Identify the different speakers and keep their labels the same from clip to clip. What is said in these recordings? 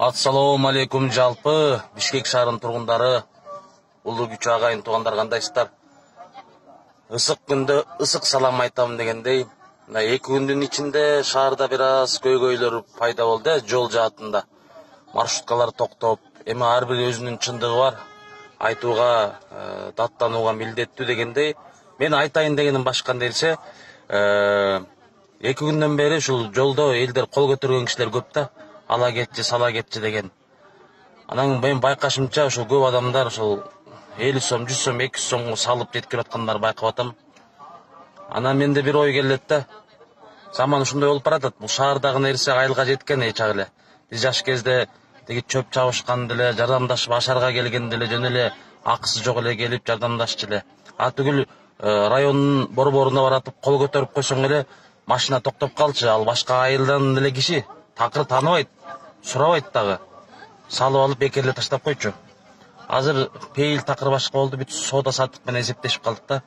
Speaker 1: Ассалому алейкум жалпы Бишкек шаарынын тургундары, улуу күчү агайын туугандар кандайсыздар? Ысык күндө ысык салам айтам дегендей, мына 2 күндүн ичинде шаарда бир аз көйгөйлөр пайда болду, жол жаатында. Маршруткалар токтоп, эми ар бир өзүнүн чындыгы бар. Айтууга, даттанууга милдеттүү дегендей, мен айтайын дегеним башка нерсе, 2 күндөн бери ушул жолдо элдер кол көтөргөн кишилер көп да. Ала кетчи, сала кетчи деген. Анан мен байкашымча ушул көп адамдар ушул 50 сом, 100 сом, 200 сомго салып жеткирип аткандар байкап атам. Анан менде бир ой келет да. Заман ушундай болуп баратат. Бул шаардагы нерсе айылга жеткен эч агы эле. Биз жаш кезде тиги чөп чабышкан деле, жардамдашып ашарга келген деле, жөн эле акысы жок эле келип жардамдашчу эле. Түгүл райондун борборуна баратып кол көтөрүп койсоң эле машина токтоп калчы, ал башка айылдан эле киши такыр тааныбайт, сурабайт дагы. Салып алып бекерле таштап койчу. Азыр пейил такыр башка болду, бүт соода саттык менен эсептешип калдык да.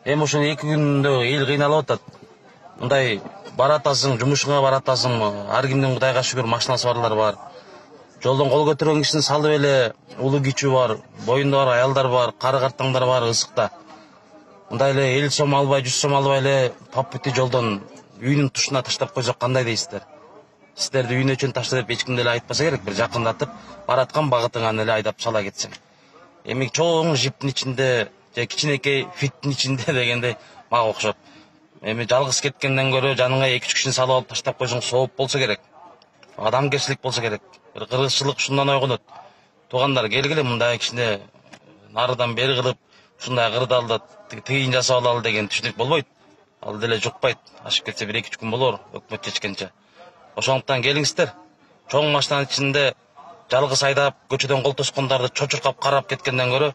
Speaker 1: Эми ушул 2 күндө эл кыйналып атат. Мындай баратасың, жумушуңа баратасың, ар кимдин Кудайга шүгүр машинасы барлар бар. Жолдон кол көтөргөн кишинин салып эле улуу кичүү бар, боюнда бар аялдар бар, кары картаңдар бар ысыкта. Мындай эле 50 сом албай, 100 сом албай эле тап бүти жолдон үйүнүн тушуна таштап койсок кандай дейсиздер? Сиздерди үйүнө чейин ташла деп эч ким деле айтпаса керек, бир жакындатып, бараткан багытыңан эле айдап сала кетсең. Эми чоң жиптин ичинде, же кичинекей фиттин ичинде дегендей мага окшоп. Эми жалгыз кеткенден көрө жаныңа 2-3 кишини салып алып таштап койсоң сооп болсо керек. Адамгерчилик болсо керек. Бир кыргызчылык ушундан ойгонот. Туугандар, келгиле мындай кичине нарыдан бери кылып, ушундай кырдаалда тыйын жасап алалы деген түшүнүк болбойт. Ал деле жукпайт. Ашып кетсе 1-2 күн болор, өкмөт чечкенче. Ошондуктан келиңиздер. Чоң машинанын ичинде жалгыз айдап көчөдөн кол тоскондорду чочуркап карап кеткенден көрө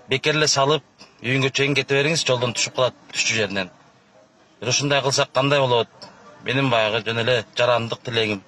Speaker 1: бекерле салып үйүнгө чейин кете бериңиз, жолдон түшүп калат түшчү жеринен. Ушундай кылсак кандай болот? Менин баягы жөн эле жарандык тилегим.